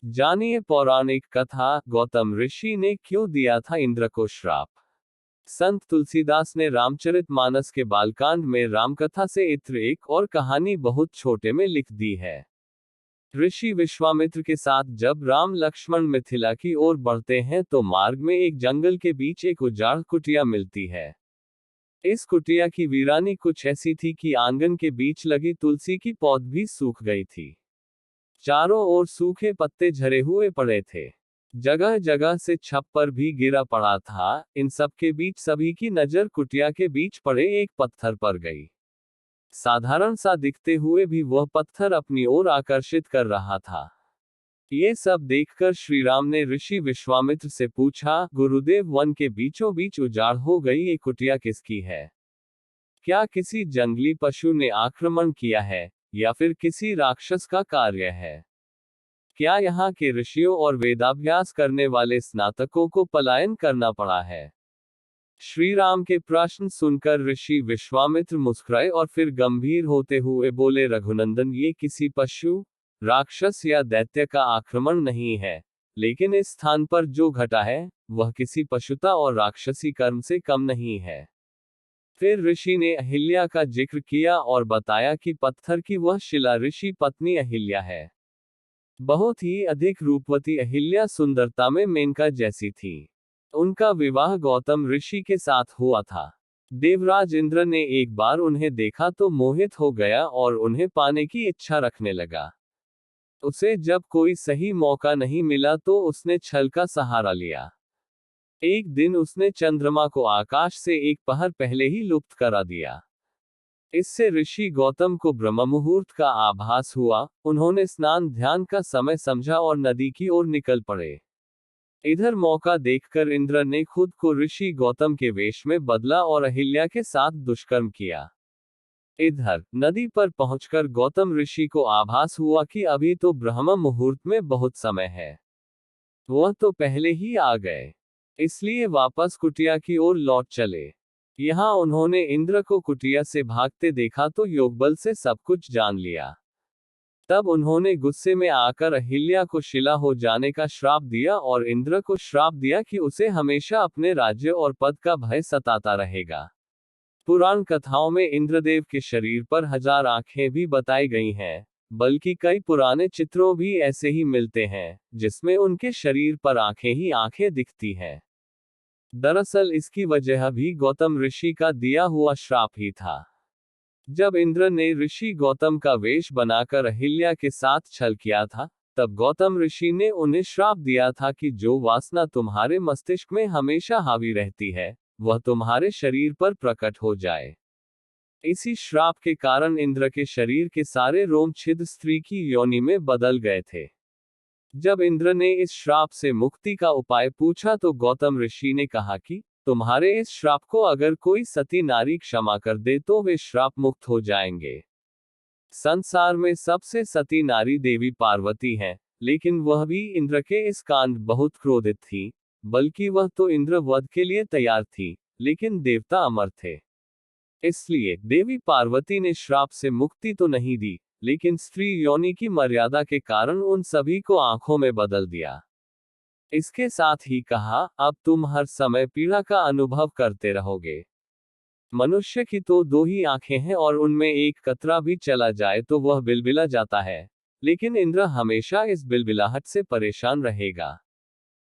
जानिए पौराणिक कथा, गौतम ऋषि ने क्यों दिया था इंद्र को श्राप। संत तुलसीदास ने रामचरितमानस के बालकांड में रामकथा से इत्र एक और कहानी बहुत छोटे में लिख दी है। ऋषि विश्वामित्र के साथ जब राम लक्ष्मण मिथिला की ओर बढ़ते हैं तो मार्ग में एक जंगल के बीच एक उजाड़ कुटिया मिलती है। इस कुटिया की वीरानी कुछ ऐसी थी कि आंगन के बीच लगी तुलसी की पौध भी सूख गई थी। चारों ओर सूखे पत्ते झरे हुए पड़े थे। जगह जगह से छप्पर भी गिरा पड़ा था। इन सब के बीच सभी की नजर कुटिया के बीच पड़े एक पत्थर पर गई। साधारण सा दिखते हुए भी वह पत्थर अपनी ओर आकर्षित कर रहा था। ये सब देखकर श्री राम ने ऋषि विश्वामित्र से पूछा, गुरुदेव, वन के बीचों बीच उजाड़ हो गई ये कुटिया किसकी है? क्या किसी जंगली पशु ने आक्रमण किया है, या फिर किसी राक्षस का कार्य है? क्या यहाँ के ऋषियों और वेदाभ्यास करने वाले स्नातकों को पलायन करना पड़ा है? श्री राम के प्रश्न सुनकर ऋषि विश्वामित्र मुस्कुराए और फिर गंभीर होते हुए बोले, रघुनंदन, ये किसी पशु, राक्षस या दैत्य का आक्रमण नहीं है, लेकिन इस स्थान पर जो घटा है वह किसी पशुता और राक्षसी कर्म से कम नहीं है। फिर ऋषि ने अहिल्या का जिक्र किया और बताया कि पत्थर की वह शिला ऋषि पत्नी अहिल्या है। बहुत ही अधिक रूपवती अहिल्या सुंदरता में मेनका जैसी थी। उनका विवाह गौतम ऋषि के साथ हुआ था। देवराज इंद्र ने एक बार उन्हें देखा तो मोहित हो गया और उन्हें पाने की इच्छा रखने लगा। उसे जब कोई सही मौका नहीं मिला तो उसने छल का सहारा लिया। एक दिन उसने चंद्रमा को आकाश से एक पहर पहले ही लुप्त करा दिया। इससे ऋषि गौतम को ब्रह्म मुहूर्त का आभास हुआ। उन्होंने स्नान ध्यान का समय समझा और नदी की ओर निकल पड़े। इधर मौका देखकर इंद्र ने खुद को ऋषि गौतम के वेश में बदला और अहिल्या के साथ दुष्कर्म किया। इधर नदी पर पहुंचकर गौतम ऋषि को आभास हुआ कि अभी तो ब्रह्म मुहूर्त में बहुत समय है। वह तो पहले ही आ गए, इसलिए वापस कुटिया की ओर लौट चले। यहाँ उन्होंने इंद्र को कुटिया से भागते देखा तो योगबल से सब कुछ जान लिया। तब उन्होंने गुस्से में आकर अहिल्या को शिला हो जाने का श्राप दिया और इंद्र को श्राप दिया कि उसे हमेशा अपने राज्य और पद का भय सताता रहेगा। पुराण कथाओं में इंद्रदेव के शरीर पर 1000 आंखें भी बताई गई हैं, बल्कि कई पुराने चित्रों भी ऐसे ही मिलते हैं, जिसमें उनके शरीर पर आंखें ही आंखें दिखती हैं। दरअसल इसकी वजह भी गौतम ऋषि का दिया हुआ श्राप ही था। जब इंद्र ने ऋषि गौतम का वेश बनाकर अहिल्या के साथ छल किया था, तब गौतम ऋषि ने उन्हें श्राप दिया था कि जो वासना तुम्हारे मस्तिष्क में हमेशा हावी रहती है, वह तुम्हारे शरीर पर प्रकट हो जाए। इसी श्राप के कारण इंद्र के शरीर के सारे रोम छिद स्त्री की योनि में बदल गए थे। जब इंद्र ने इस श्राप से मुक्ति का उपाय पूछा तो गौतम ऋषि ने कहा कि तुम्हारे इस श्राप को अगर कोई सती नारी क्षमा कर दे तो वे श्राप मुक्त हो जाएंगे। संसार में सबसे सती नारी देवी पार्वती हैं, लेकिन वह भी इंद्र के इस कांड बहुत क्रोधित थी, बल्कि वह तो इंद्र वध के लिए तैयार थी, लेकिन देवता अमर थे। इसलिए देवी पार्वती ने श्राप से मुक्ति तो नहीं दी, लेकिन स्त्री योनि की मर्यादा के कारण उन सभी को आंखों में बदल दिया। इसके साथ ही कहा, अब तुम हर समय पीड़ा का अनुभव करते रहोगे। मनुष्य की तो 2 ही आंखें हैं और उनमें एक कतरा भी चला जाए तो वह बिलबिला जाता है, लेकिन इंद्र हमेशा इस बिलबिलाहट से परेशान रहेगा।